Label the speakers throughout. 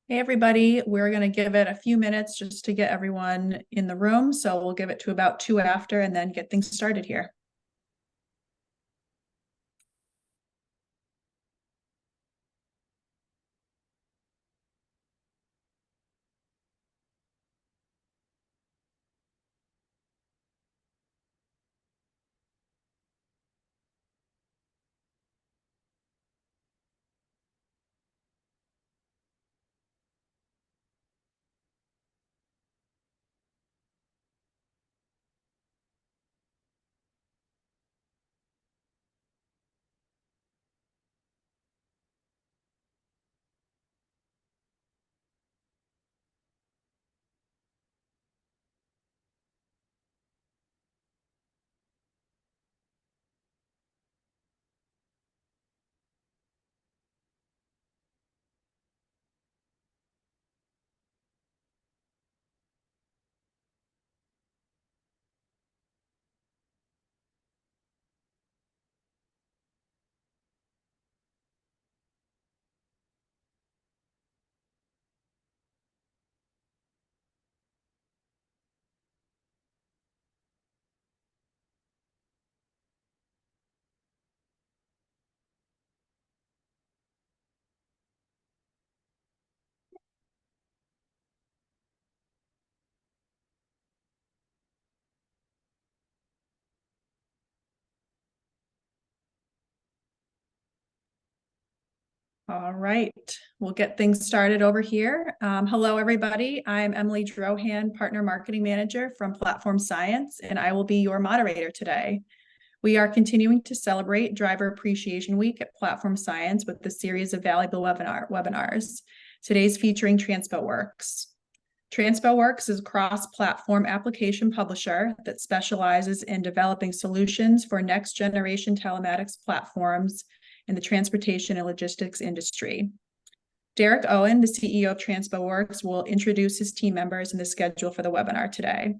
Speaker 1: Hey, everybody, we're going to give it a few minutes just to get everyone in the room. So we'll give it to about 2 after and then get things started here. All right, we'll get things started over here. Hello, everybody. I'm Emily Drohan, Partner Marketing Manager from Platform Science, and I will be your moderator today. We are continuing to celebrate Driver Appreciation Week at Platform Science with a series of valuable webinars. Today's featuring Transpoworks. Transpoworks is a cross-platform application publisher that specializes in developing solutions for next-generation telematics platforms in the transportation and logistics industry. Derek Owen, the CEO of Transpoworks, will introduce his team members and the schedule for the webinar today.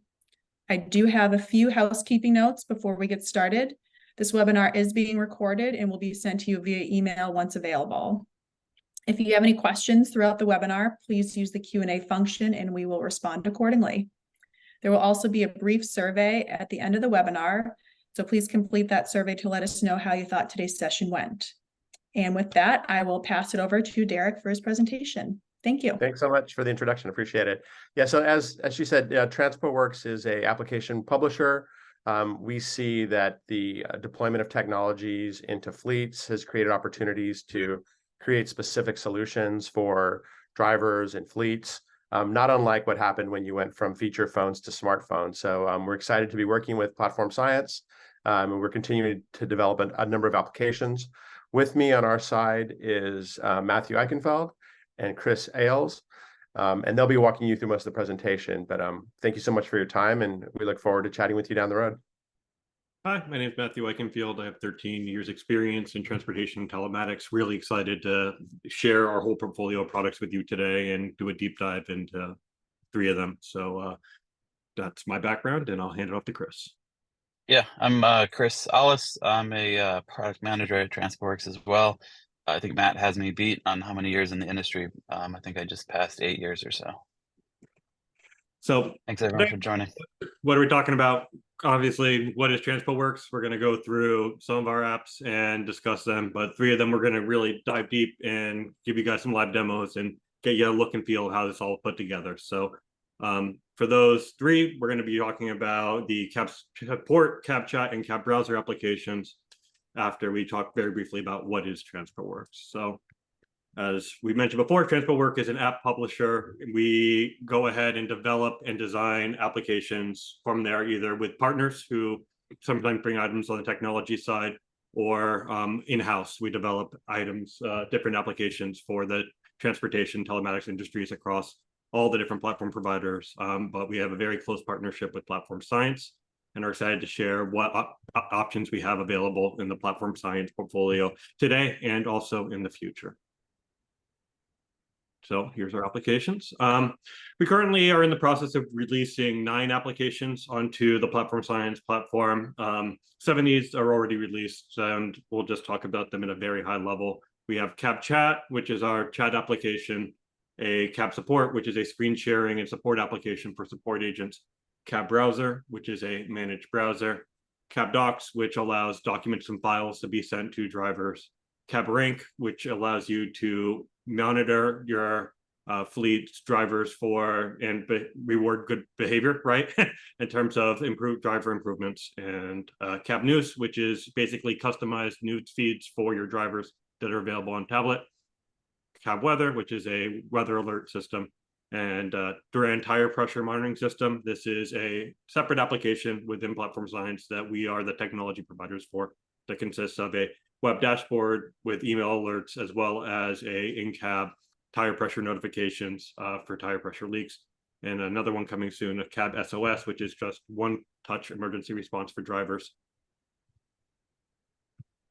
Speaker 1: I do have a few housekeeping notes before we get started. This webinar is being recorded and will be sent to you via email once available. If you have any questions throughout the webinar, please use the Q&A function and we will respond accordingly. There will also be a brief survey at the end of the webinar, so please complete that survey to let us know how you thought today's session went. And with that, I will pass it over to Derek for his presentation. Thank you.
Speaker 2: Thanks so much for the introduction. Appreciate it. Yeah, so as she said, Transpoworks is an application publisher. We see that the deployment of technologies into fleets has created opportunities to create specific solutions for drivers and fleets, not unlike what happened when you went from feature phones to smartphones. So we're excited to be working with Platform Science, and we're continuing to develop a number of applications. With me on our side is Matthew Eichenfeld and Chris Ailes, and they'll be walking you through most of the presentation. But thank you so much for your time, and we look forward to chatting with you down the road.
Speaker 3: Hi, my name is Matthew Eichenfeld. I have 13 years experience in transportation and telematics. Really excited to share our whole portfolio of products with you today and do a deep dive into 3 of them. So that's my background, and I'll hand it off to Chris.
Speaker 4: Yeah, I'm Chris Ailes. I'm a product manager at Transpoworks as well. I think Matt has me beat on how many years in the industry. I think I just passed 8 years or so.
Speaker 3: So
Speaker 4: thanks everyone for joining.
Speaker 3: What are we talking about? Obviously, what is Transpoworks? We're going to go through some of our apps and discuss them, but 3 of them we're going to really dive deep and give you guys some live demos and get you a look and feel of how this all put together. So for those 3, we're going to be talking about the CabSupport, CabChat, and CabBrowser applications after we talk very briefly about what is Transpoworks. So as we mentioned before, Transpoworks is an app publisher. We go ahead and develop and design applications from there, either with partners who sometimes bring items on the technology side, or in-house. We develop items, different applications for the transportation telematics industries across all the different platform providers. But we have a very close partnership with Platform Science, and are excited to share what options we have available in the Platform Science portfolio today and also in the future. So here's our applications. We currently are in the process of releasing 9 applications onto the Platform Science platform. 7 of these are already released, and we'll just talk about them at a very high level. We have CabChat, which is our chat application. a CabSupport, which is a screen sharing and support application for support agents, CabBrowser, which is a managed browser, CabDocs, which allows documents and files to be sent to drivers, CabRank, which allows you to monitor your fleet's drivers for and reward good behavior, right? In terms of improved driver improvements, and Cab News, which is basically customized news feeds for your drivers that are available on tablet, Cab Weather, which is a weather alert system, and Duran tire pressure monitoring system. This is a separate application within Platform Science that we are the technology providers for, that consists of a web dashboard with email alerts, as well as a in-cab tire pressure notifications for tire pressure leaks, and another one coming soon, a Cab SOS, which is just one-touch emergency response for drivers.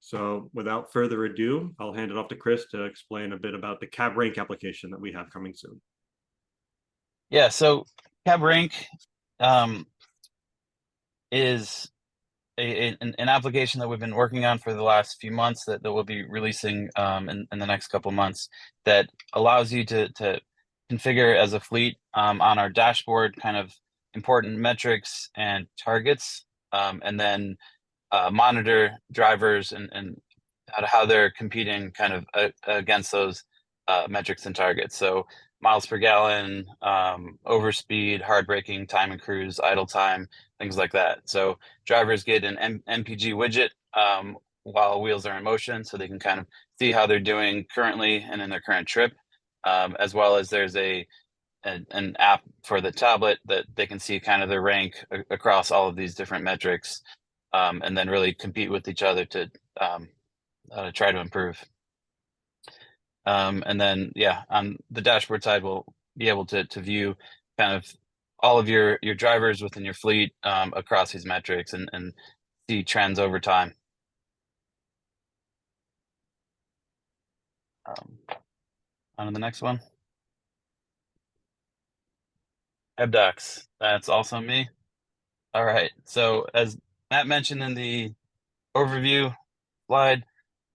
Speaker 3: So without further ado, I'll hand it off to Chris to explain a bit about the CabRank application that we have coming soon.
Speaker 4: Yeah, so CabRank is an application that we've been working on for the last few months that we'll be releasing in the next couple of months, that allows you to configure as a fleet on our dashboard kind of important metrics and targets, and then monitor drivers and how they're competing kind of against those metrics and targets. So miles per gallon, overspeed, hard braking, time and cruise, idle time, things like that. So drivers get an MPG widget while wheels are in motion, so they can kind of see how they're doing currently and in their current trip, as well as there's an app for the tablet that they can see kind of their rank across all of these different metrics, and then really compete with each other to try to improve. And then, yeah, on the dashboard side, we'll be able to view kind of all of your drivers within your fleet across these metrics and see trends over time. On to the next one. CabDocs, that's also me. All right, so as Matt mentioned in the overview slide,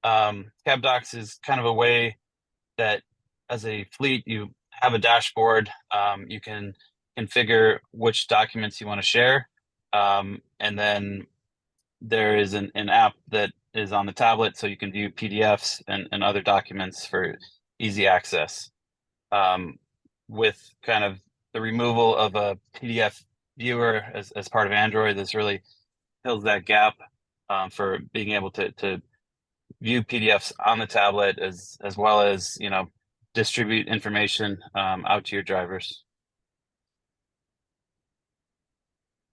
Speaker 4: CabDocs is kind of a way that as a fleet, you have a dashboard, you can configure which documents you want to share, and then there is an app that is on the tablet, so you can view PDFs and other documents for easy access. With kind of the removal of a PDF viewer as part of Android, this really fills that gap for being able to view PDFs on the tablet, as well as, you know, distribute information out to your drivers.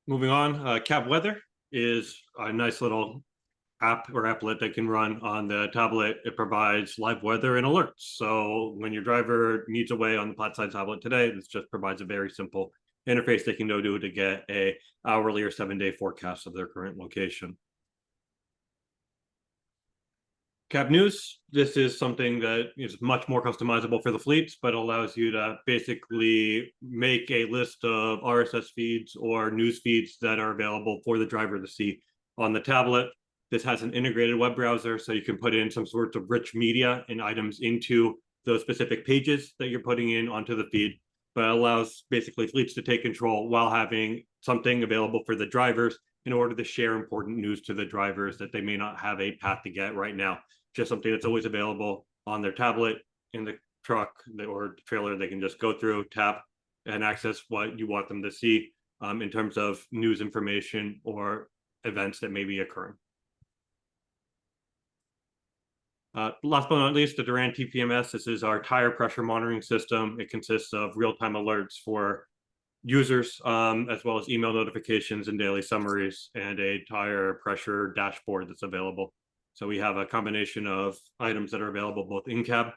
Speaker 3: Moving on, Cab Weather is a nice little app or applet that can run on the tablet. It provides live weather and alerts. So when your driver needs a way on the Platside tablet today, this just provides a very simple interface they can go to get a hourly or 7-day forecast of their current location. Cab News, this is something that is much more customizable for the fleets, but allows you to basically make a list of RSS feeds or news feeds that are available for the driver to see on the tablet. This has an integrated web browser, so you can put in some sorts of rich media and items into those specific pages that you're putting in onto the feed, but it allows basically fleets to take control while having something available for the drivers in order to share important news to the drivers that they may not have a path to get right now. Just something that's always available on their tablet, in the truck or trailer. They can just go through, tap, and access what you want them to see in terms of news information or events that may be occurring. Last but not least, the Duran TPMS. This is our tire pressure monitoring system. It consists of real-time alerts for users, as well as email notifications and daily summaries, and a tire pressure dashboard that's available. So we have a combination of items that are available both in cab,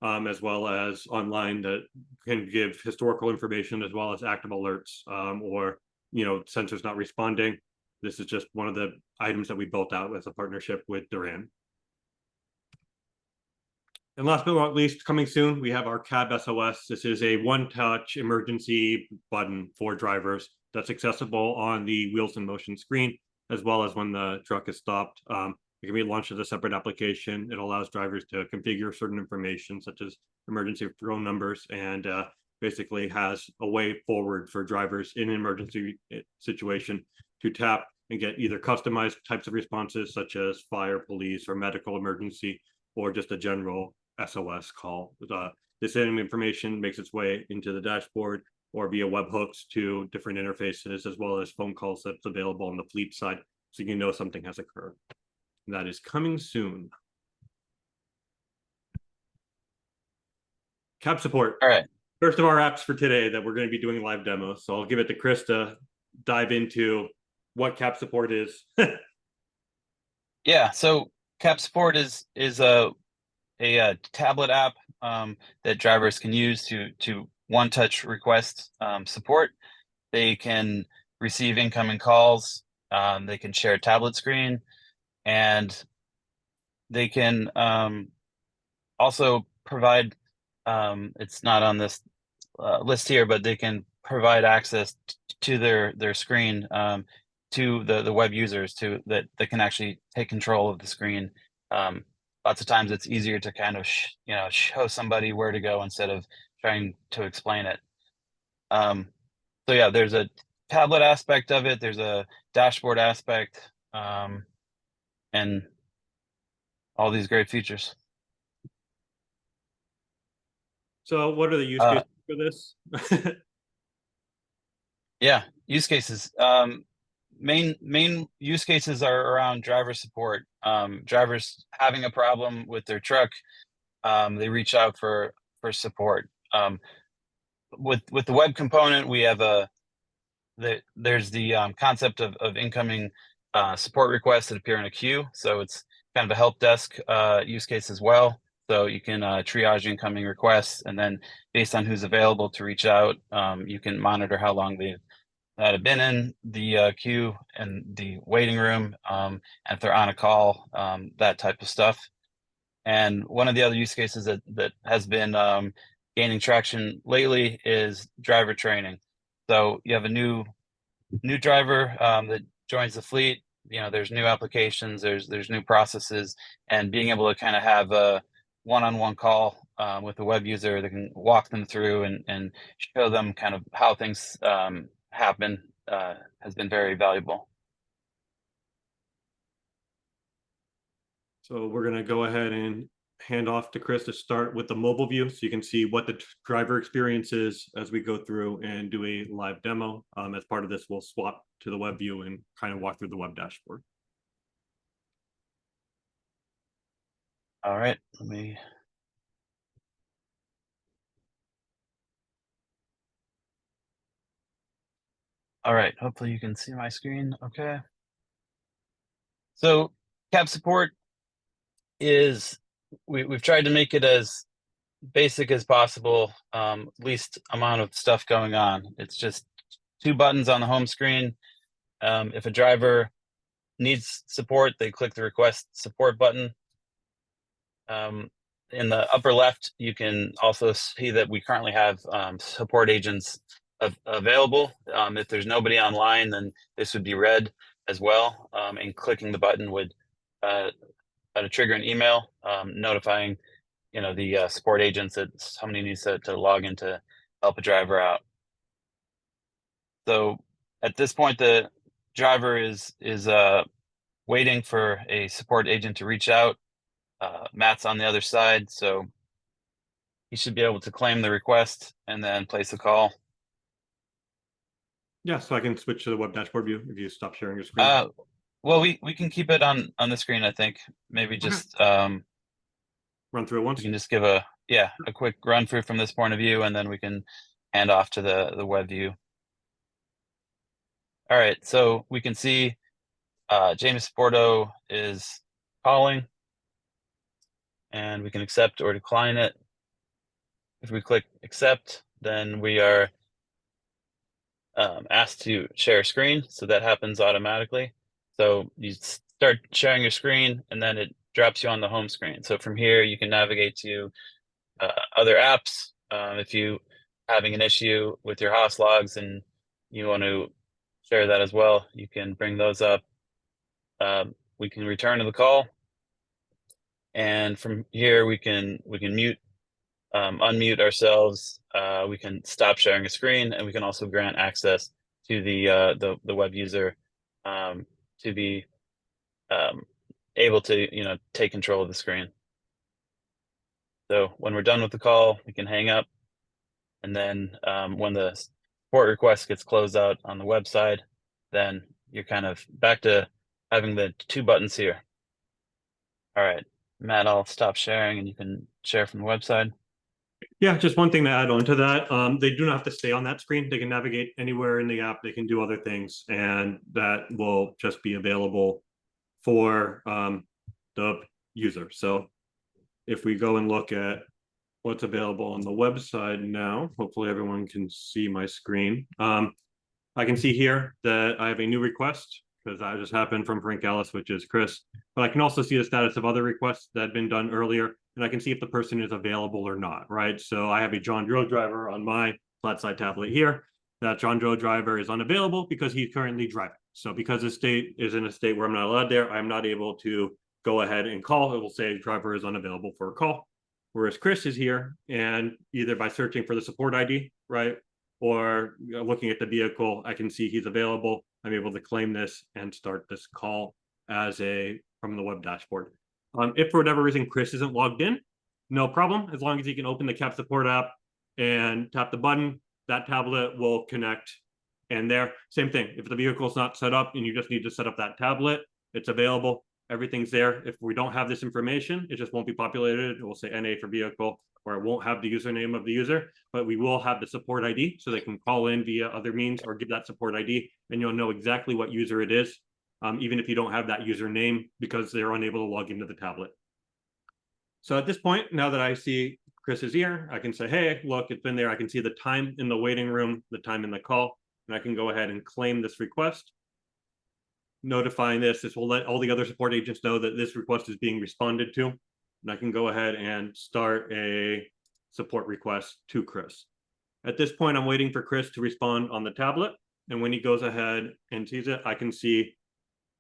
Speaker 3: as well as online, that can give historical information as well as active alerts, or, you know, sensors not responding. This is just one of the items that we built out as a partnership with Duran. And last but not least, coming soon, we have our Cab SOS. This is a one-touch emergency button for drivers that's accessible on the Wheels in Motion screen, as well as when the truck is stopped. It can be launched as a separate application. It allows drivers to configure certain information, such as emergency phone numbers, and basically has a way forward for drivers in an emergency situation to tap and get either customized types of responses, such as fire, police, or medical emergency, or just a general SOS call. This information makes its way into the dashboard or via webhooks to different interfaces, as well as phone calls that's available on the fleet side, so you know something has occurred. And that is coming soon. CabSupport.
Speaker 4: All right.
Speaker 3: First of our apps for today that we're going to be doing live demos. So I'll give it to Chris to dive into what CabSupport is.
Speaker 4: Yeah. So CabSupport is a tablet app that drivers can use to one-touch request support. They can receive incoming calls. They can share a tablet screen, and they can also provide. It's not on this list here, but they can provide access to their screen to the web users that can actually take control of the screen. Lots of times it's easier to kind of show somebody where to go instead of trying to explain it. So yeah, there's a tablet aspect of it. There's a dashboard aspect, and all these great features.
Speaker 3: So what are the use cases for this?
Speaker 4: Yeah, use cases. Main use cases are around driver support. Drivers having a problem with their truck, they reach out for support. With the web component, we have there's the concept of incoming support requests that appear in a queue. So it's kind of a help desk use case as well. So you can triage incoming requests, and then based on who's available to reach out, you can monitor how long they've have been in the queue and the waiting room, and if they're on a call, that type of stuff. And one of the other use cases that has been gaining traction lately is driver training. So you have a new driver that joins the fleet. There's new applications, there's new processes, and being able to kind of have a one-on-one call with a web user that can walk them through and show them kind of how things happen has been very valuable.
Speaker 3: So we're going to go ahead and hand off to Chris to start with the mobile view, so you can see what the driver experience is as we go through and do a live demo. As part of this, we'll swap to the web view and kind of walk through the web dashboard.
Speaker 4: All right, let me. All right, hopefully you can see my screen okay. So CabSupport is, we've tried to make it as basic as possible, least amount of stuff going on. It's just 2 buttons on the home screen. If a driver needs support, they click the request support button. In the upper left, you can also see that we currently have support agents available. If there's nobody online, then this would be red as well, and clicking the button would trigger an email notifying the support agents that somebody needs to log in to help a driver out. So at this point, the driver is waiting for a support agent to reach out. Matt's on the other side, so he should be able to claim the request and then place a call.
Speaker 3: Yeah, so I can switch to the web dashboard view if you stop sharing your screen.
Speaker 4: Well, we can keep it on the screen, I think. Maybe just
Speaker 3: run through it once.
Speaker 4: We can just give a quick run through from this point of view, and then we can hand off to the web view. All right, so we can see James Porto is calling, and we can accept or decline it. If we click accept, then we are asked to share a screen, so that happens automatically. So you start sharing your screen, and then it drops you on the home screen. So from here, you can navigate to other apps. If you having an issue with your Haas logs and you want to share that as well, you can bring those up. we can return to the call. And from here, we can mute, unmute ourselves. We can stop sharing a screen, and we can also grant access to the web user to be able to take control of the screen. So when we're done with the call, we can hang up, and then when the support request gets closed out on the website, then you're kind of back to having the two buttons here. All right, Matt, I'll stop sharing, and you can share from the website.
Speaker 3: Yeah, just one thing to add on to that. They do not have to stay on that screen. They can navigate anywhere in the app. They can do other things, and that will just be available for the user. So if we go and look at what's available on the website now, hopefully everyone can see my screen. I can see here that I have a new request because that just happened from Frank Ellis, which is Chris. But I can also see the status of other requests that had been done earlier, and I can see if the person is available or not, right? So I have a John Joe driver on my flat side tablet here. That John Joe driver is unavailable because he's currently driving. So because the state is in a state where I'm not allowed there, I'm not able to go ahead and call. It will say driver is unavailable for a call. Whereas Chris is here, and either by searching for the support ID, right, or looking at the vehicle, I can see he's available. I'm able to claim this and start this call from the web dashboard. If for whatever reason Chris isn't logged in, no problem. As long as he can open the CabSupport app and tap the button, that tablet will connect. And there, same thing. If the vehicle is not set up and you just need to set up that tablet, it's available. Everything's there. If we don't have this information, it just won't be populated. It will say NA for vehicle, or it won't have the username of the user, but we will have the support ID, so they can call in via other means or give that support ID, and you'll know exactly what user it is, even if you don't have that username, because they're unable to log into the tablet. So at this point, now that I see Chris is here, I can say, hey, look, it's been there. I can see the time in the waiting room, the time in the call, and I can go ahead and claim this request. Notifying this will let all the other support agents know that this request is being responded to. And I can go ahead and start a support request to Chris. At this point, I'm waiting for Chris to respond on the tablet. And when he goes ahead and sees it, I can see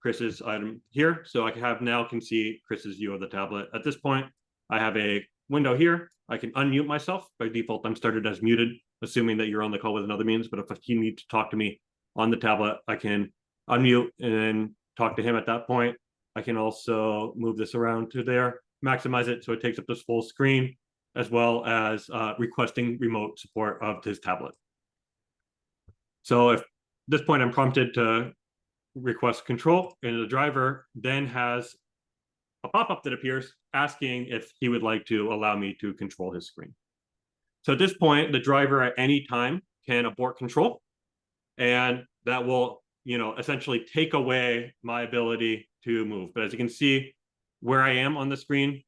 Speaker 3: Chris's item here. So I can see Chris's view of the tablet. At this point, I have a window here. I can unmute myself. By default, I'm started as muted, assuming that you're on the call with another means. But if you need to talk to me on the tablet, I can unmute and talk to him at that point. I can also move this around to there, maximize it so it takes up this full screen, as well as requesting remote support of his tablet. So if at this point I'm prompted to request control, and the driver then has a pop-up that appears asking if he would like to allow me to control his screen. So at this point, the driver at any time can abort control, and that will essentially take away my ability to move. But as you can see, where I am on the screen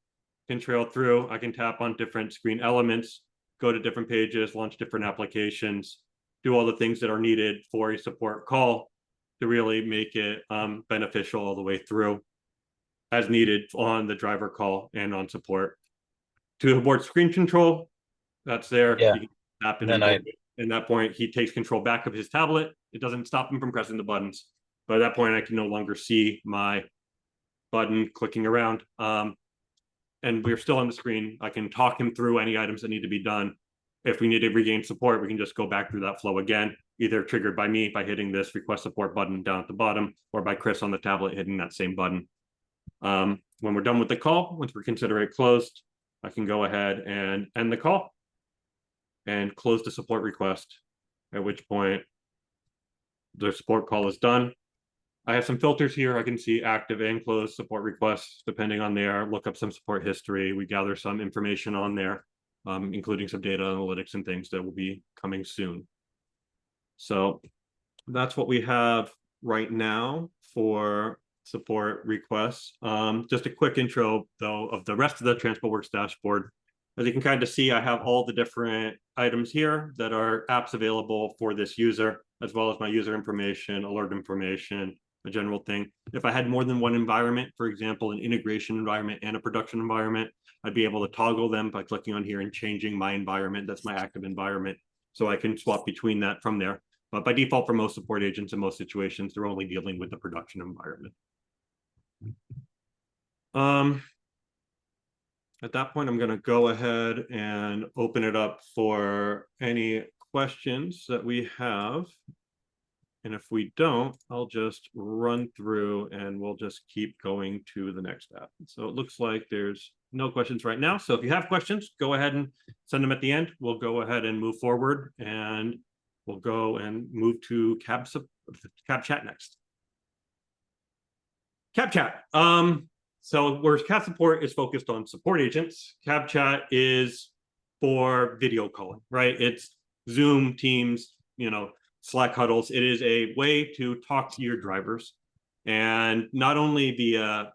Speaker 3: can trail through. I can tap on different screen elements, go to different pages, launch different applications, do all the things that are needed for a support call to really make it beneficial all the way through as needed on the driver call and on support. To abort screen control, that's there.
Speaker 4: Yeah.
Speaker 3: You can tap in and at that point, he takes control back of his tablet. It doesn't stop him from pressing the buttons. But at that point, I can no longer see my button clicking around. And we're still on the screen. I can talk him through any items that need to be done. If we need to regain support, we can just go back through that flow again, either triggered by me by hitting this request support button down at the bottom, or by Chris on the tablet hitting that same button. When we're done with the call, once we consider it closed, I can go ahead and end the call and close the support request, at which point the support call is done. I have some filters here. I can see active and closed support requests, depending on there, look up some support history. We gather some information on there, including some data analytics and things that will be coming soon. So that's what we have right now for support requests. Just a quick intro, though, of the rest of the Transpoworks dashboard. As you can kind of see, I have all the different items here that are apps available for this user, as well as my user information, alert information, a general thing. If I had more than one environment, for example, an integration environment and a production environment, I'd be able to toggle them by clicking on here and changing my environment. That's my active environment. So I can swap between that from there. But by default, for most support agents in most situations, they're only dealing with the production environment. At that point, I'm going to go ahead and open it up for any questions that we have. And if we don't, I'll just run through and we'll just keep going to the next app. So it looks like there's no questions right now. So if you have questions, go ahead and send them at the end. We'll go ahead and move forward, and we'll go and move to CabChat next. CabChat. So whereas CabSupport is focused on support agents, CabChat is for video calling, right? It's Zoom, Teams, Slack huddles. It is a way to talk to your drivers, and not only via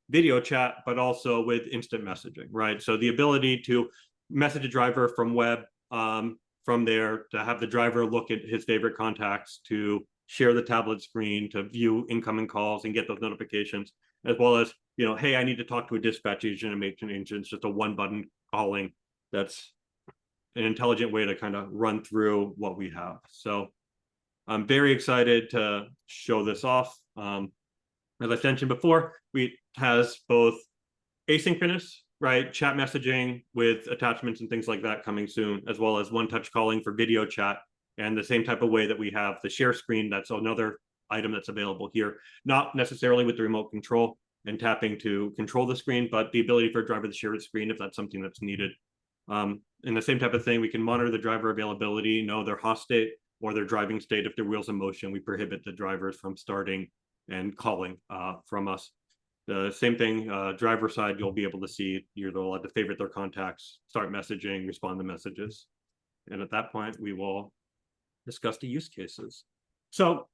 Speaker 3: video chat, but also with instant messaging, right? So the ability to message a driver from web, from there, to have the driver look at his favorite contacts, to share the tablet screen, to view incoming calls and get those notifications, as well as, hey, I need to talk to a dispatch agent and make an agent. It's just a one button calling. That's an intelligent way to kind of run through what we have. So I'm very excited to show this off. As I mentioned before, we has both asynchronous, right, chat messaging with attachments and things like that coming soon, as well as one-touch calling for video chat, and the same type of way that we have the share screen. That's another item that's available here, not necessarily with the remote control and tapping to control the screen, but the ability for a driver to share the screen if that's something that's needed. And the same type of thing, we can monitor the driver availability, know their HOS state or their driving state. If their wheels in motion, we prohibit the drivers from starting and calling from us. The same thing, driver side, you'll be able to see you're allowed to favorite their contacts, start messaging, respond to messages. And at that point, we will discuss the use cases. So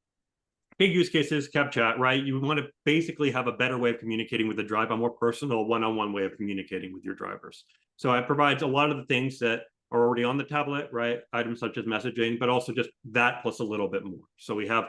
Speaker 3: big use cases, CabChat, right? You want to basically have a better way of communicating with the driver, a more personal one-on-one way of communicating with your drivers. So it provides a lot of the things that are already on the tablet, right? Items such as messaging, but also just that plus a little bit more. So we have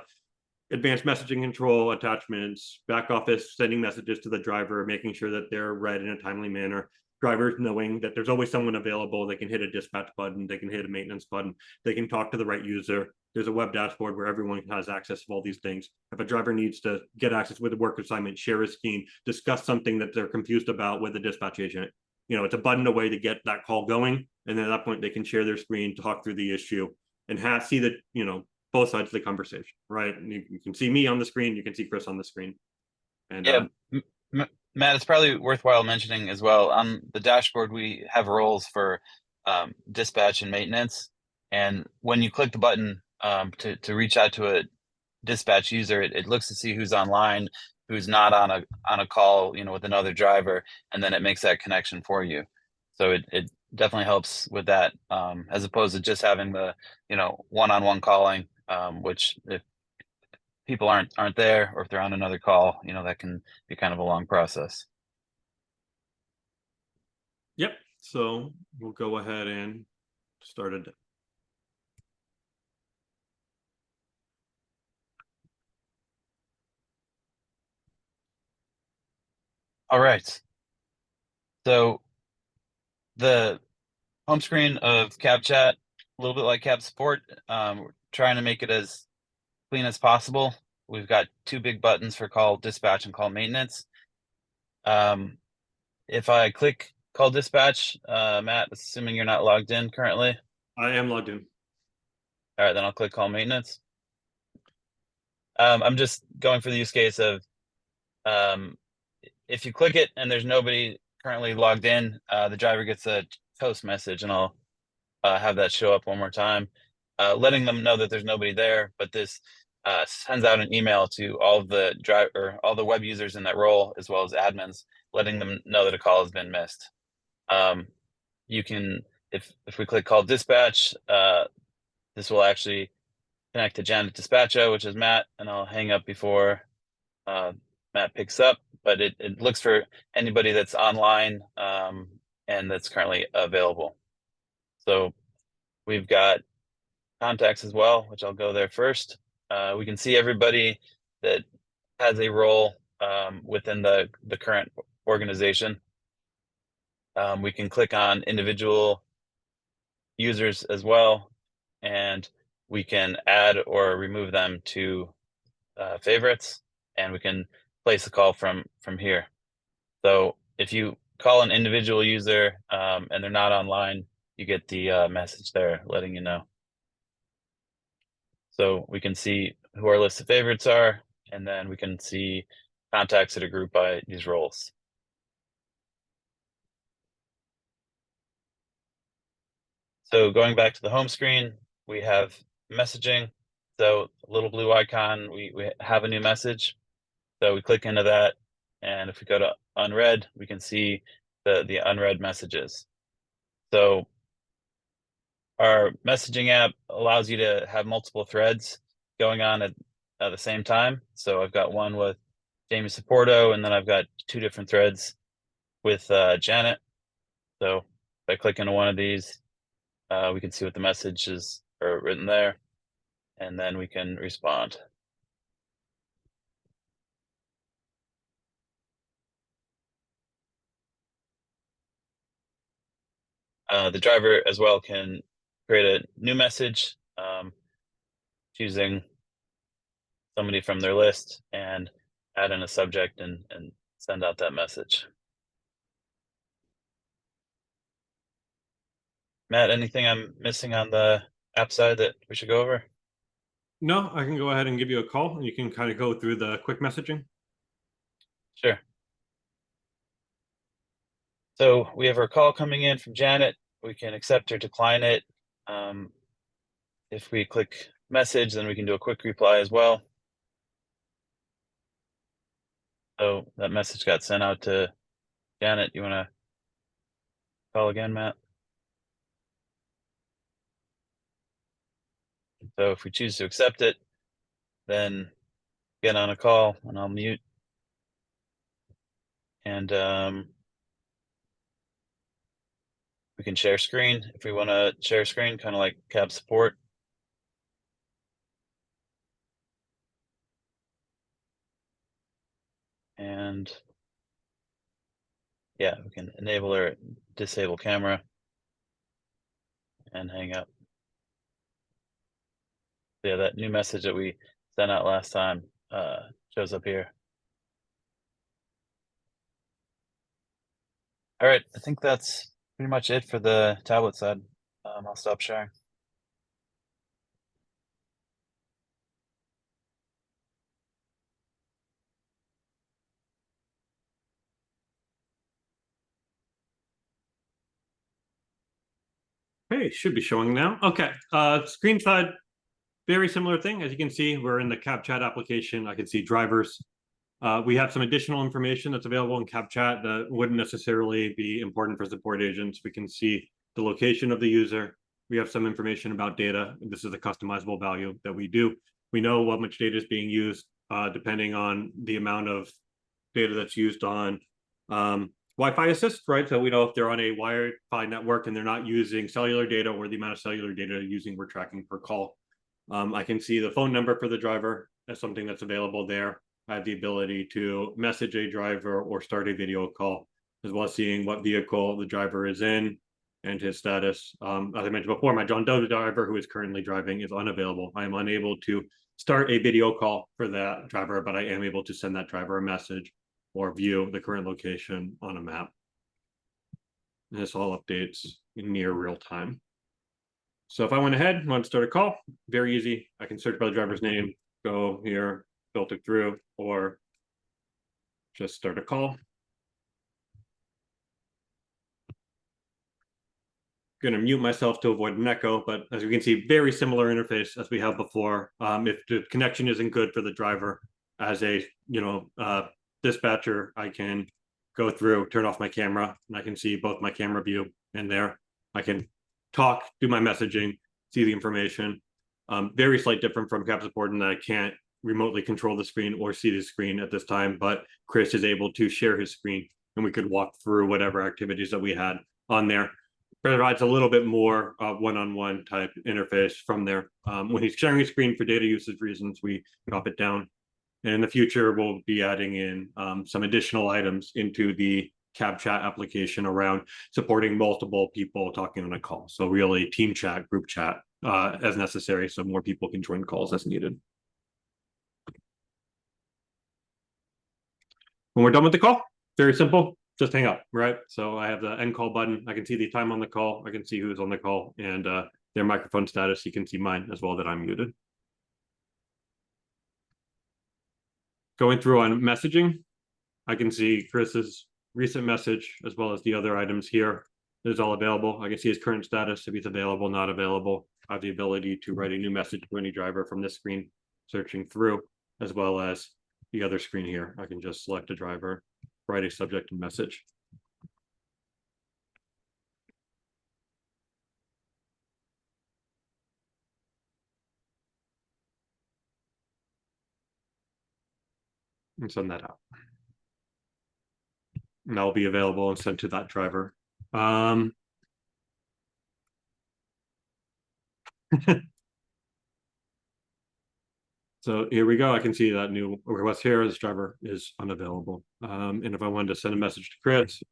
Speaker 3: advanced messaging control, attachments, back office sending messages to the driver, making sure that they're read in a timely manner. Drivers knowing that there's always someone available. They can hit a dispatch button, they can hit a maintenance button, they can talk to the right user. There's a web dashboard where everyone has access to all these things. If a driver needs to get access with a work assignment, share a screen, discuss something that they're confused about with a dispatch agent, it's a button away to get that call going. And then at that point, they can share their screen, talk through the issue, and see that, both sides of the conversation, right? And you can see me on the screen, you can see Chris on the screen. And
Speaker 4: yeah, Matt, it's probably worthwhile mentioning as well, on the dashboard, we have roles for dispatch and maintenance. And when you click the button to reach out to a dispatch user, it looks to see who's online, who's not on a call, with another driver, and then it makes that connection for you. So it definitely helps with that, as opposed to just having the, one-on-one calling, which if people aren't there, or if they're on another call, that can be kind of a long process.
Speaker 3: Yep. So we'll go ahead and start it.
Speaker 4: All right. So the home screen of CabChat, a little bit like CabSupport, we're trying to make it as clean as possible. We've got two big buttons for call dispatch and call maintenance. If I click call dispatch, Matt, assuming you're not logged in currently.
Speaker 3: I am logged in.
Speaker 4: All right, then I'll click call maintenance. I'm just going for the use case of if you click it and there's nobody currently logged in, the driver gets a toast message, and I'll have that show up one more time, letting them know that there's nobody there. But this sends out an email to all the web users in that role, as well as admins, letting them know that a call has been missed. You can, if we click call dispatch, this will actually connect to Janet Dispatcho, which is Matt, and I'll hang up before Matt picks up. But it looks for anybody that's online and that's currently available. So we've got contacts as well, which I'll go there first. We can see everybody that has a role within the current organization. We can click on individual users as well, and we can add or remove them to favorites, and we can place a call from here. So if you call an individual user and they're not online, you get the message there letting you know. So we can see who our list of favorites are, and then we can see contacts that are grouped by these roles. So going back to the home screen, we have messaging. So little blue icon, we have a new message. So we click into that, and if we go to unread, we can see the unread messages. So our messaging app allows you to have multiple threads going on at the same time. So I've got one with Jamie Supporto, and then I've got 2 different threads with Janet. So if I click into one of these, we can see what the messages are written there, and then we can respond. The driver as well can create a new message, choosing somebody from their list and add in a subject and send out that message. Matt, anything I'm missing on the app side that we should go over?
Speaker 3: No, I can go ahead and give you a call, and you can kind of go through the quick messaging.
Speaker 4: Sure. So we have our call coming in from Janet. We can accept or decline it. If we click message, then we can do a quick reply as well. So that message got sent out to Janet. You want to call again, Matt? So if we choose to accept it, then get on a call, and I'll mute. And we can share screen if we want to share screen, kind of like CabSupport. And yeah, we can enable or disable camera and hang up. Yeah, that new message that we sent out last time shows up here. All right, I think that's pretty much it for the tablet side. I'll stop sharing.
Speaker 3: Hey, should be showing now. Okay, screen side, very similar thing. As you can see, we're in the CabChat application. I can see drivers. We have some additional information that's available in CabChat that wouldn't necessarily be important for support agents. We can see the location of the user. We have some information about data. This is a customizable value that we do. We know what much data is being used depending on the amount of data that's used on Wi-Fi assist, right? So we know if they're on a Wi-Fi network and they're not using cellular data, or the amount of cellular data they're using, we're tracking per call. I can see the phone number for the driver as something that's available there. I have the ability to message a driver or start a video call, as well as seeing what vehicle the driver is in and his status. As I mentioned before, my John Doe driver, who is currently driving, is unavailable. I am unable to start a video call for that driver, but I am able to send that driver a message or view the current location on a map. And this all updates in near real time. So if I went ahead and want to start a call, very easy. I can search by the driver's name, go here, filter through, or just start a call. Going to mute myself to avoid an echo, but as you can see, very similar interface as we have before. If the connection isn't good for the driver, as a dispatcher, I can go through, turn off my camera, and I can see both my camera view and there. I can talk, do my messaging, see the information. Very slight different from CabSupport in that I can't remotely control the screen or see the screen at this time, but Chris is able to share his screen, and we could walk through whatever activities that we had on there. Provides a little bit more one-on-one type interface from there. When he's sharing his screen for data usage reasons, we drop it down. And in the future, we'll be adding in some additional items into the CabChat application around supporting multiple people talking on a call. So really team chat, group chat as necessary, so more people can join calls as needed. When we're done with the call, Very simple. Just hang up, right? So I have the end call button. I can see the time on the call. I can see who's on the call and their microphone status. You can see mine as well that I'm muted. Going through on messaging, I can see Chris's recent message as well as the other items here. It's all available. I can see his current status, if he's available, not available. I have the ability to write a new message to any driver from this screen, searching through, as well as the other screen here. I can just select a driver, write a subject and message. And send that out. And that'll be available and sent to that driver. So here we go. I can see that new request here. This driver is unavailable. And if I wanted to send a message to Chris,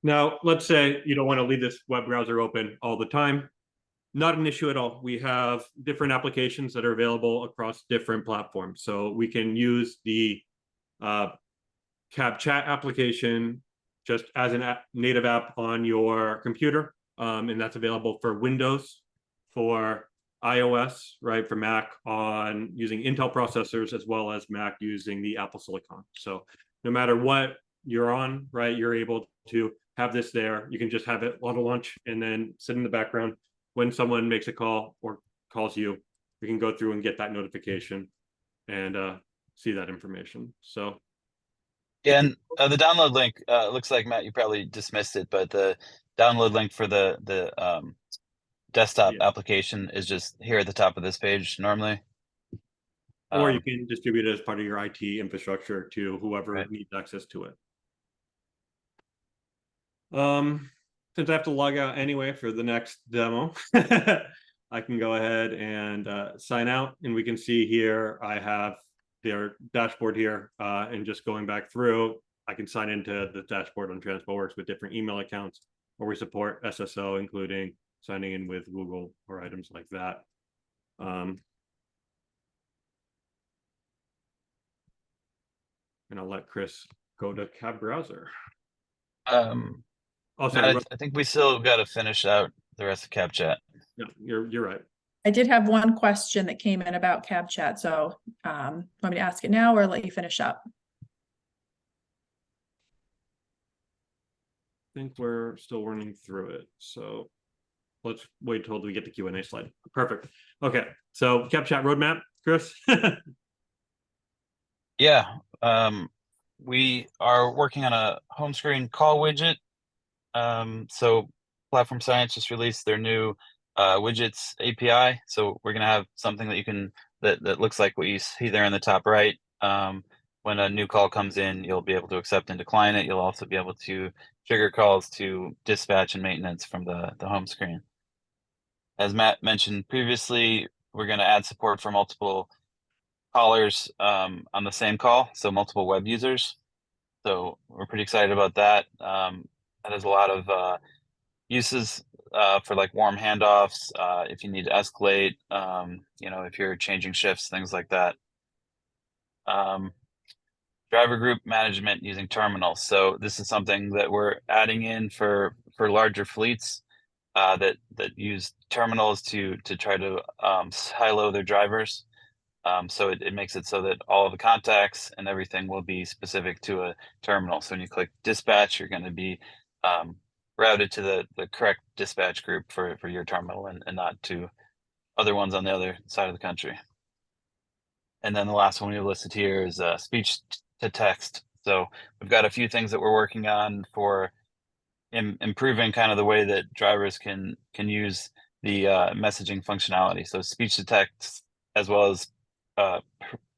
Speaker 3: now let's say you don't want to leave this web browser open all the time. Not an issue at all. We have different applications that are available across different platforms. So we can use the CabChat application just as a native app on your computer. And that's available for Windows, for iOS, right, for Mac on using Intel processors, as well as Mac using the Apple Silicon. So no matter what you're on, right, you're able to have this there. You can just have it auto launch and then sit in the background. When someone makes a call or calls you, we can go through and get that notification and see that information. So
Speaker 4: Yeah, and the download link looks like, Matt, you probably dismissed it, but the download link for the desktop application is just here at the top of this page normally.
Speaker 3: Or you can distribute it as part of your IT infrastructure to whoever needs access to it. Since I have to log out anyway for the next demo, I can go ahead and sign out, and we can see here I have their dashboard here, and just going back through, I can sign into the dashboard on Transpoworks with different email accounts, where we support SSO, including signing in with Google or items like that. And I'll let Chris go to CabBrowser.
Speaker 4: Oh, sorry. I think we still got to finish out the rest of CabChat.
Speaker 3: No, you're right.
Speaker 1: I did have one question that came in about CabChat, so want me to ask it now or let you finish up?
Speaker 3: I think we're still running through it, so let's wait till we get the Q&A slide. Perfect. Okay, so CabChat roadmap, Chris.
Speaker 4: Yeah, we are working on a home screen call widget. So Platform Science just released their new widgets API. So we're gonna have something that you can that looks like what you see there in the top right. When a new call comes in, you'll be able to accept and decline it. You'll also be able to trigger calls to dispatch and maintenance from the home screen. As Matt mentioned previously, we're going to add support for multiple callers on the same call, so multiple web users. So we're pretty excited about that. That has a lot of uses for like warm handoffs, if you need to escalate, if you're changing shifts, things like that. Driver group management using terminals. So this is something that we're adding in for larger fleets that use terminals to try to silo their drivers. So it makes it so that all of the contacts and everything will be specific to a terminal. So when you click dispatch, you're going to be routed to the correct dispatch group for your terminal and not to other ones on the other side of the country. And then the last one we listed here is speech to text. So we've got a few things that we're working on for improving kind of the way that drivers can use the messaging functionality. So speech to text as well as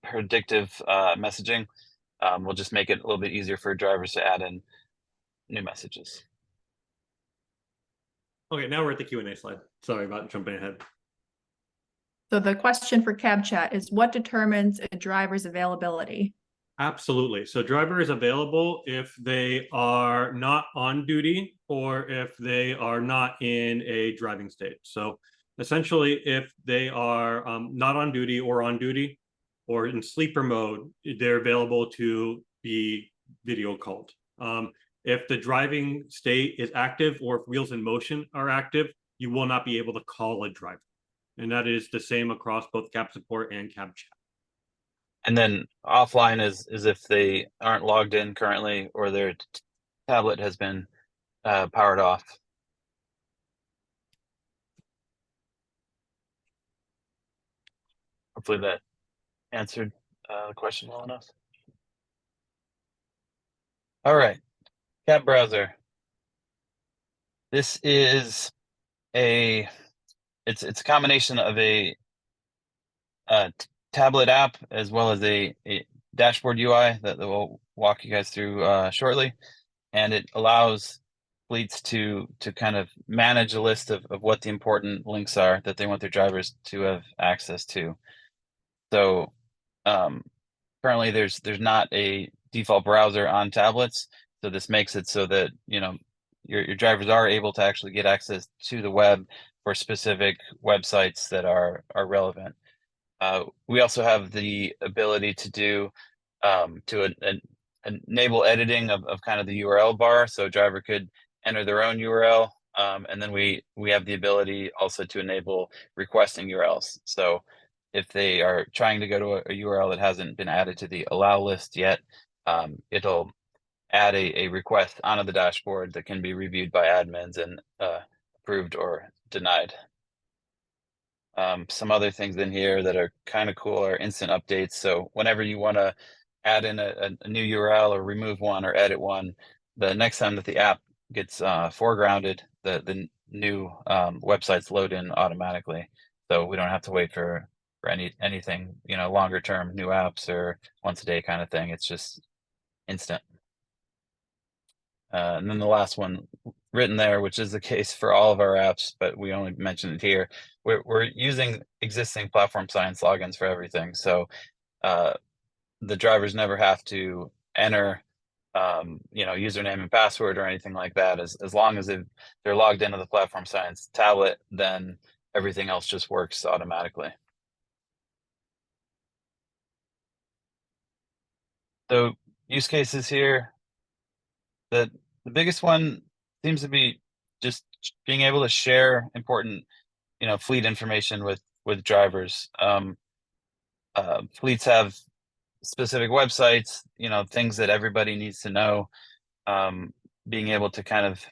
Speaker 4: predictive messaging will just make it a little bit easier for drivers to add in new messages.
Speaker 3: Okay, now we're at the Q&A slide. Sorry about jumping ahead.
Speaker 1: So the question for CabChat is, what determines a driver's availability?
Speaker 3: Absolutely. So driver is available if they are not on duty or if they are not in a driving state. So essentially, if they are not on duty or on duty, or in sleeper mode, they're available to be video called. If the driving state is active or if wheels in motion are active, you will not be able to call a driver. And that is the same across both CabSupport and CabChat.
Speaker 4: And then offline is if they aren't logged in currently or their tablet has been powered off. Hopefully that answered the question well enough. All right, CabBrowser. This is it's a combination of a tablet app as well as a dashboard UI that we'll walk you guys through shortly, and it allows fleets to kind of manage a list of what the important links are that they want their drivers to have access to. So currently there's not a default browser on tablets, so this makes it so that your drivers are able to actually get access to the web for specific websites that are relevant. We also have the ability to do enable editing of kind of the URL bar, so a driver could enter their own URL, and then we have the ability also to enable requesting URLs. So if they are trying to go to a URL that hasn't been added to the allow list yet, it'll add a request onto the dashboard that can be reviewed by admins and approved or denied. Some other things in here that are kind of cool are instant updates. So whenever you want to add in a new URL or remove one or edit one, the next time that the app gets foregrounded, the new websites load in automatically. So we don't have to wait for anything, longer term new apps or once a day kind of thing. It's just instant. And then the last one written there, which is the case for all of our apps, but we only mentioned it here. We're using existing platform science logins for everything. So the drivers never have to enter username and password or anything like that. As long as they're logged into the platform science tablet, then everything else just works automatically. So use cases here, the biggest one seems to be just being able to share important fleet information with drivers. Fleets have specific websites, things that everybody needs to know. Being able to kind of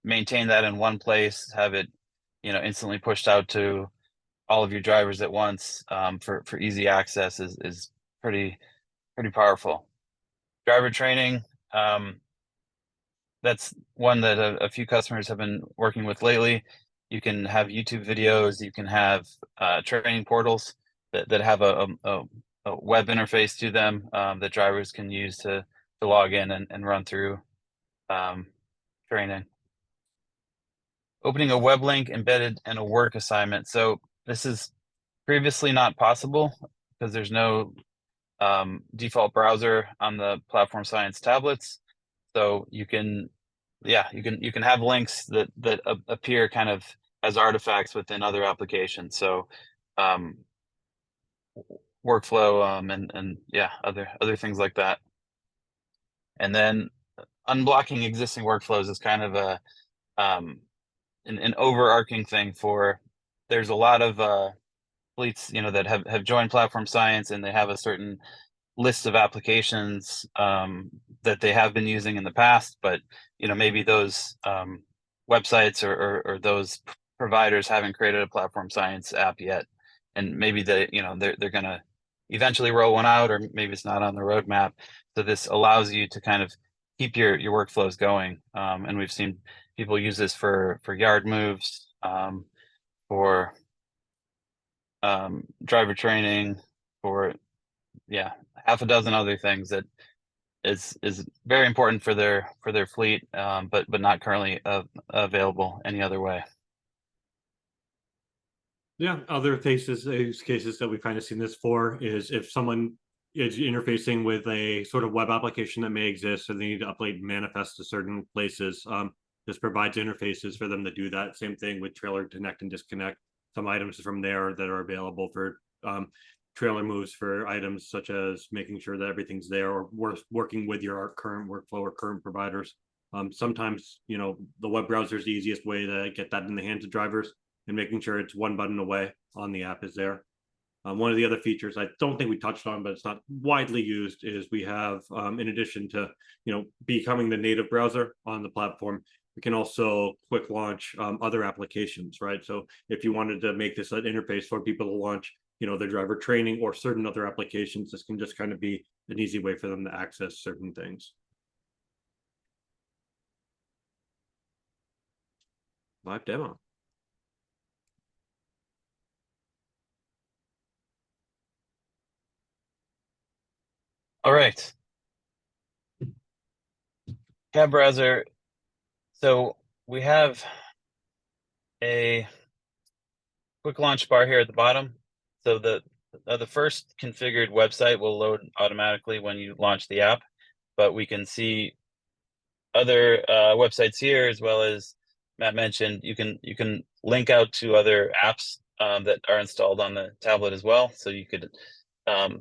Speaker 4: maintain that in one place, have it instantly pushed out to all of your drivers at once for easy access is pretty powerful. Driver training, that's one that a few customers have been working with lately. You can have YouTube videos, you can have training portals that have a web interface to them that drivers can use to log in and run through training. Opening a web link embedded in a work assignment. So this is previously not possible because there's no default browser on the platform science tablets. So you can have links that appear kind of as artifacts within other applications. So workflow and other things like that. And then unblocking existing workflows is kind of an overarching thing for. There's a lot of fleets that have joined platform science, and they have a certain list of applications that they have been using in the past, but maybe those websites or those providers haven't created a platform science app yet, and maybe they're gonna eventually roll one out, or maybe it's not on the roadmap. So this allows you to kind of keep your workflows going, and we've seen people use this for yard moves, for driver training, for half a dozen other things that is very important for their fleet, but not currently available any other way.
Speaker 3: Yeah, other cases that we've kind of seen this for is if someone is interfacing with a sort of web application that may exist, and they need to upload manifests to certain places. This provides interfaces for them to do that. Same thing with trailer connect and disconnect. Some items from there that are available for trailer moves for items such as making sure that everything's there, or working with your current workflow or current providers. Sometimes, you know, the web browser is the easiest way to get that in the hands of drivers, and making sure it's one button away on the app is there. One of the other features I don't think we touched on, but it's not widely used, is we have, in addition to, you know, becoming the native browser on the platform, we can also quick launch other applications, right? So if you wanted to make this an interface for people to launch, you know, their driver training or certain other applications, this can just kind of be an easy way for them to access certain things. Live demo.
Speaker 4: All right. CabBrowser. So we have a quick launch bar here at the bottom. So the first configured website will load automatically when you launch the app, but we can see other websites here, as well as Matt mentioned, you can link out to other apps that are installed on the tablet as well. So you could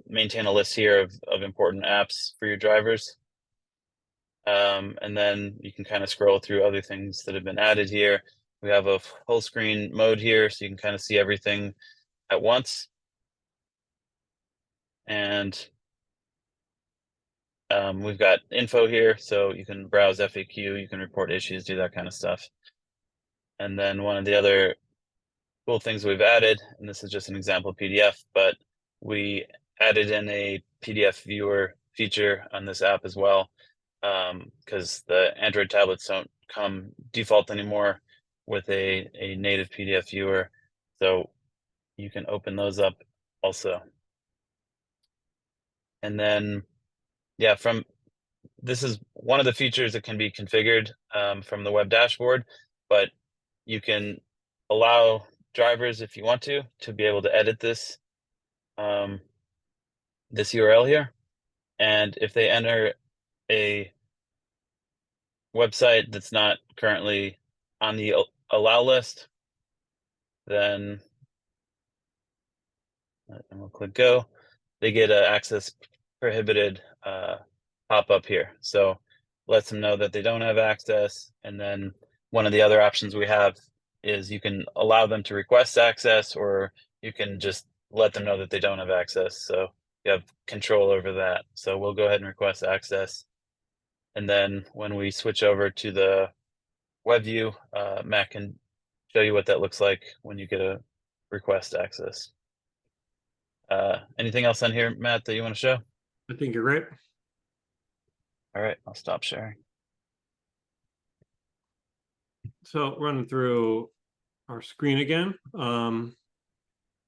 Speaker 4: maintain a list here of important apps for your drivers. And then you can kind of scroll through other things that have been added here. We have a full screen mode here, so you can kind of see everything at once. And we've got info here, so you can browse FAQ, you can report issues, do that kind of stuff. And then one of the other cool things we've added, and this is just an example PDF, but we added in a PDF viewer feature on this app as well, because the Android tablets don't come default anymore with a native PDF viewer. So you can open those up also. And then, yeah, this is one of the features that can be configured from the web dashboard, but you can allow drivers, if you want to be able to edit this this URL here. And if they enter a website that's not currently on the allow list, then and we'll click go, they get a access prohibited pop-up here. So lets them know that they don't have access. And then one of the other options we have is you can allow them to request access, or you can just let them know that they don't have access. So you have control over that. So we'll go ahead and request access. And then when we switch over to the web view, Matt can show you what that looks like when you get a request access. Anything else on here, Matt, that you want to show?
Speaker 3: I think you're right.
Speaker 4: All right, I'll stop sharing.
Speaker 3: So running through our screen again,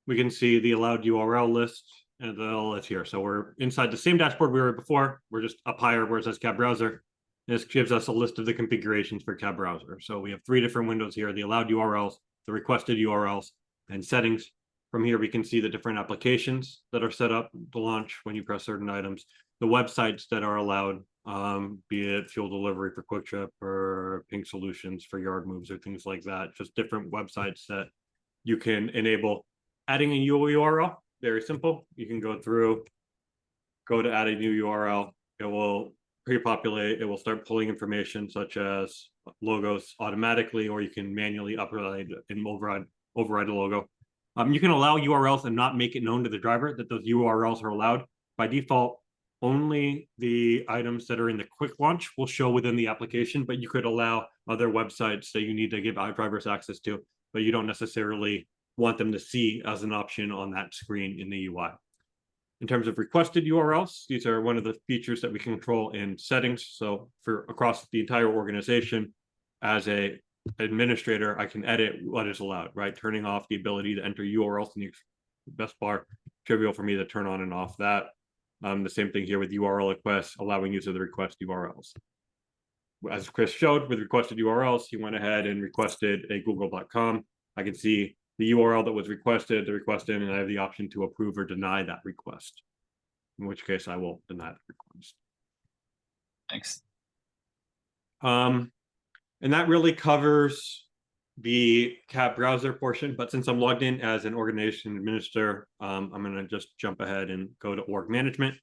Speaker 3: we can see the allowed URL list and all that's here. So we're inside the same dashboard we were before. We're just up higher where it says CabBrowser. This gives us a list of the configurations for CabBrowser. So we have 3 different windows here: the allowed URLs, the requested URLs, and settings. From here, we can see the different applications that are set up to launch when you press certain items, the websites that are allowed, be it fuel delivery for Quick Trip or Pink Solutions for yard moves or things like that. Just different websites that you can enable. Adding a new URL, very simple. You can go through, go to add a new URL. It will pre-populate. It will start pulling information such as logos automatically, or you can manually override a logo. You can allow URLs and not make it known to the driver that those URLs are allowed. By default, only the items that are in the quick launch will show within the application, but you could allow other websites that you need to give drivers access to, but you don't necessarily want them to see as an option on that screen in the UI. In terms of requested URLs, these are one of the features that we control in settings. So for across the entire organization, as a administrator, I can edit what is allowed, right? Turning off the ability to enter URLs in the best bar, trivial for me to turn on and off that. The same thing here with URL requests, allowing use of the request URLs. As Chris showed with requested URLs, he went ahead and requested a google.com. I can see the URL that was requested, the request in, and I have the option to approve or deny that request, in which case I will deny the request.
Speaker 4: Thanks.
Speaker 3: And that really covers the CabBrowser portion, but since I'm logged in as an organization administrator, I'm going to just jump ahead and go to org management.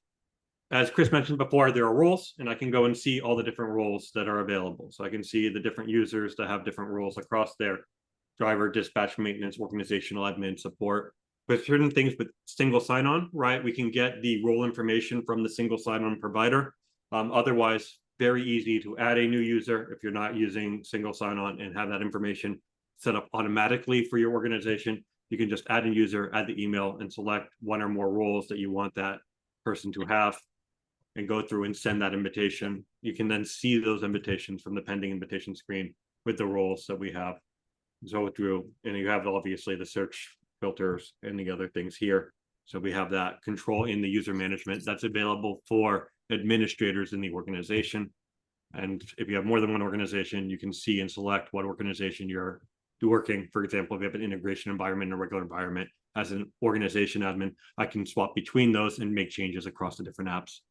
Speaker 3: As Chris mentioned before, there are roles, and I can go and see all the different roles that are available. So I can see the different users that have different roles across there: driver, dispatch, maintenance, organizational, admin, support. But certain things with single sign-on, right? We can get the role information from the single sign-on provider. Otherwise, very easy to add a new user if you're not using single sign-on and have that information set up automatically for your organization. You can just add a user, add the email, and select one or more roles that you want that person to have, and go through and send that invitation. You can then see those invitations from the pending invitation screen with the roles that we have. So through, and you have obviously the search filters and the other things here. So we have that control in the user management that's available for administrators in the organization. And if you have more than one organization, you can see and select what organization you're working. For example, if you have an integration environment and a regular environment, as an organization admin, I can swap between those and make changes across the different apps.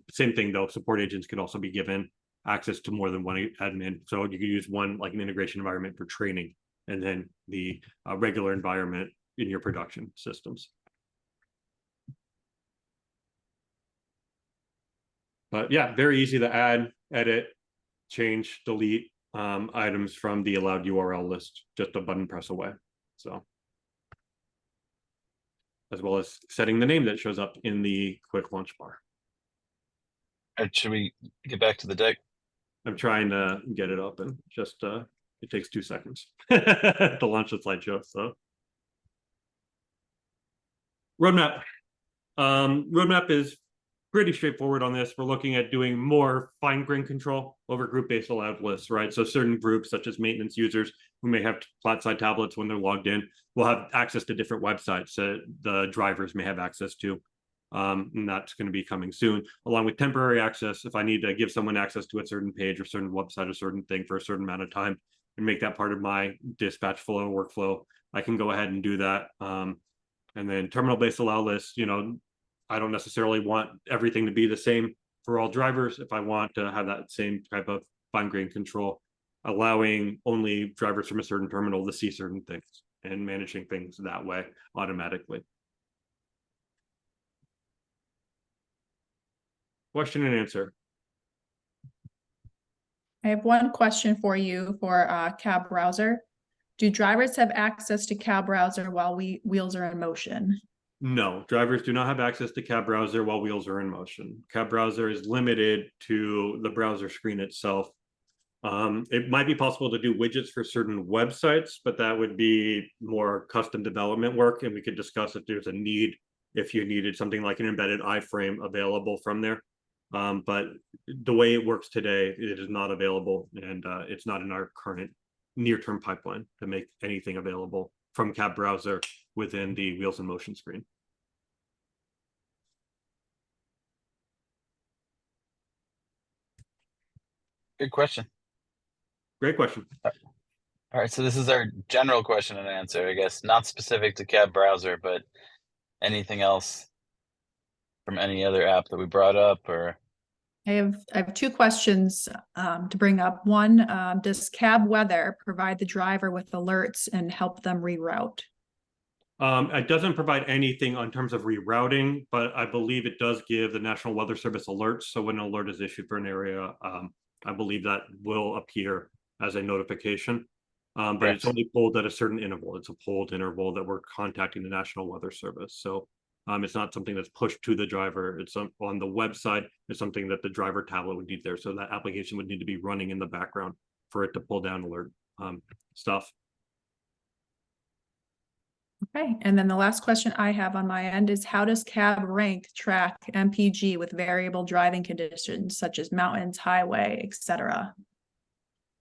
Speaker 3: Same thing though, support agents could also be given access to more than one admin. So you could use one, like an integration environment for training, and then the regular environment in your production systems. But yeah, very easy to add, edit, change, delete items from the allowed URL list, just a button press away. So, as well as setting the name that shows up in the quick launch bar.
Speaker 4: Should we get back to the deck?
Speaker 3: I'm trying to get it open. Just it takes 2 seconds to launch the slideshow. So, roadmap. Roadmap is pretty straightforward on this. We're looking at doing more fine-grained control over group-based allowed lists, right? So certain groups, such as maintenance users who may have flat-side tablets when they're logged in, will have access to different websites that the drivers may have access to. And that's going to be coming soon, along with temporary access. If I need to give someone access to a certain page or certain website or certain thing for a certain amount of time and make that part of my dispatch flow, workflow, I can go ahead and do that. And then terminal-based allow lists, you know, I don't necessarily want everything to be the same for all drivers. If I want to have that same type of fine-grained control, allowing only drivers from a certain terminal to see certain things and managing things that way automatically. Question and answer.
Speaker 1: I have one question for you for CabBrowser. Do drivers have access to CabBrowser while wheels are in motion?
Speaker 3: No, drivers do not have access to CabBrowser while wheels are in motion. CabBrowser is limited to the browser screen itself. It might be possible to do widgets for certain websites, but that would be more custom development work, and we could discuss if there's a need, if you needed something like an embedded iframe available from there. But the way it works today, it is not available, and it's not in our current near-term pipeline to make anything available from CabBrowser within the wheels in motion screen.
Speaker 4: Good question.
Speaker 3: Great question.
Speaker 4: All right, so this is our general question and answer, I guess, not specific to CabBrowser, but anything else from any other app that we brought up, or?
Speaker 1: I have two questions to bring up. One, does Cab Weather provide the driver with alerts and help them reroute?
Speaker 3: It doesn't provide anything in terms of rerouting, but I believe it does give the National Weather Service alerts. So when an alert is issued for an area, I believe that will appear as a notification. But
Speaker 4: Correct.
Speaker 3: It's only pulled at a certain interval. It's a pulled interval that we're contacting the National Weather Service. So it's not something that's pushed to the driver. It's on the website. It's something that the driver tablet would need there. So that application would need to be running in the background for it to pull down alert stuff.
Speaker 1: Okay, and then the last question I have on my end is, how does CabRank track MPG with variable driving conditions such as mountains, highway, etc.?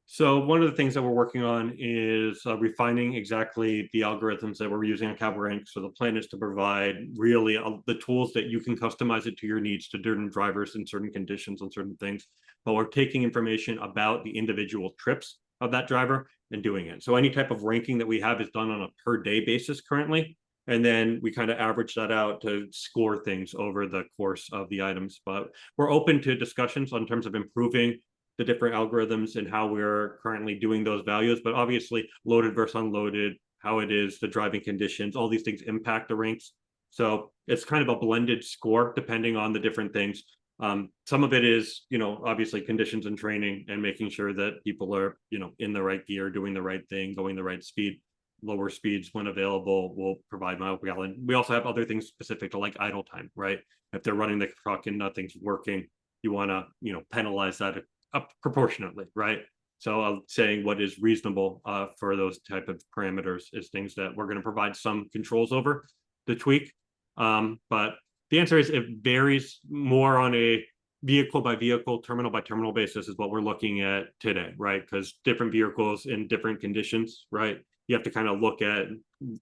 Speaker 3: So one of the things that we're working on is refining exactly the algorithms that we're using on CabRank. So the plan is to provide really the tools that you can customize it to your needs, to certain drivers in certain conditions on certain things. But we're taking information about the individual trips of that driver and doing it. So any type of ranking that we have is done on a per day basis currently. And then we kind of average that out to score things over the course of the items. But we're open to discussions in terms of improving the different algorithms and how we're currently doing those values. But obviously, loaded versus unloaded, how it is, the driving conditions, all these things impact the ranks. So it's kind of a blended score depending on the different things. Some of it is, obviously conditions and training and making sure that people are, in the right gear, doing the right thing, going the right speed. Lower speeds when available will provide mile per gallon. We also have other things specific to like idle time, right? If they're running the truck and nothing's working, you want to, penalize that up proportionately, right? So saying what is reasonable for those type of parameters is things that we're going to provide some controls over the tweak. But the answer is it varies more on a vehicle by vehicle, terminal by terminal basis is what we're looking at today, right? Because different vehicles in different conditions, right? You have to kind of look at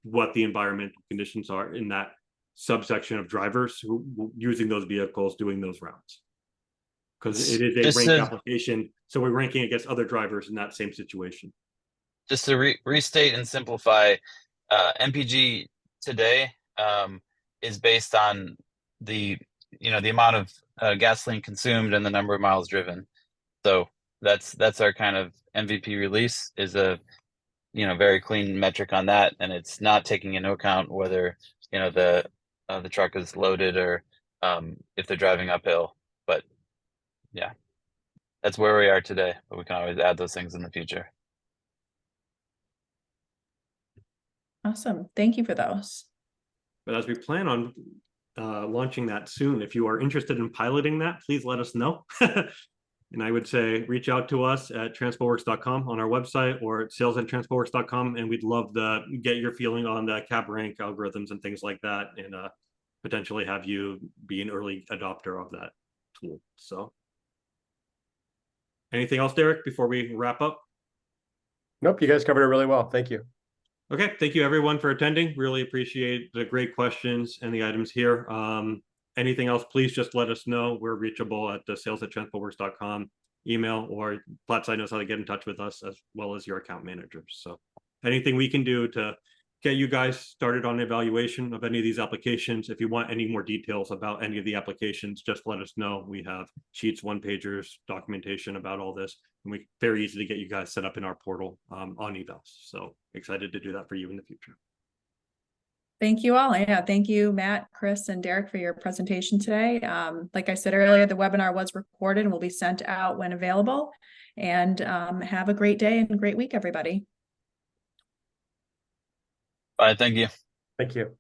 Speaker 3: what the environmental conditions are in that subsection of drivers who using those vehicles, doing those routes. Because it is a rank application, so we're ranking against other drivers in that same situation.
Speaker 4: Just to restate and simplify, MPG today is based on the amount of gasoline consumed and the number of miles driven. So that's our kind of MVP release, is a very clean metric on that, and it's not taking into account whether the truck is loaded or if they're driving uphill. But yeah, that's where we are today, but we can always add those things in the future.
Speaker 1: Awesome. Thank you for those.
Speaker 3: But as we plan on launching that soon, if you are interested in piloting that, please let us know. And I would say reach out to us at transpoworks.com on our website or at sales@transpoworks.com, and we'd love to get your feeling on the CabRank algorithms and things like that, and potentially have you be an early adopter of that tool. So anything else, Derek, before we wrap up?
Speaker 2: Nope, you guys covered it really well. Thank you.
Speaker 3: Okay, thank you everyone for attending. Really appreciate the great questions and the items here. Anything else, please just let us know. We're reachable at the sales@transpoworks.com email, or PlatSci knows how to get in touch with us, as well as your account managers. So anything we can do to get you guys started on evaluation of any of these applications. If you want any more details about any of the applications, just let us know. We have sheets, one-pagers, documentation about all this, and we very easy to get you guys set up in our portal on evals. So excited to do that for you in the future.
Speaker 1: Thank you all. Yeah, thank you, Matt, Chris, and Derek, for your presentation today. Like I said earlier, the webinar was recorded and will be sent out when available. And have a great day and a great week, everybody.
Speaker 4: Bye. Thank you.
Speaker 2: Thank you.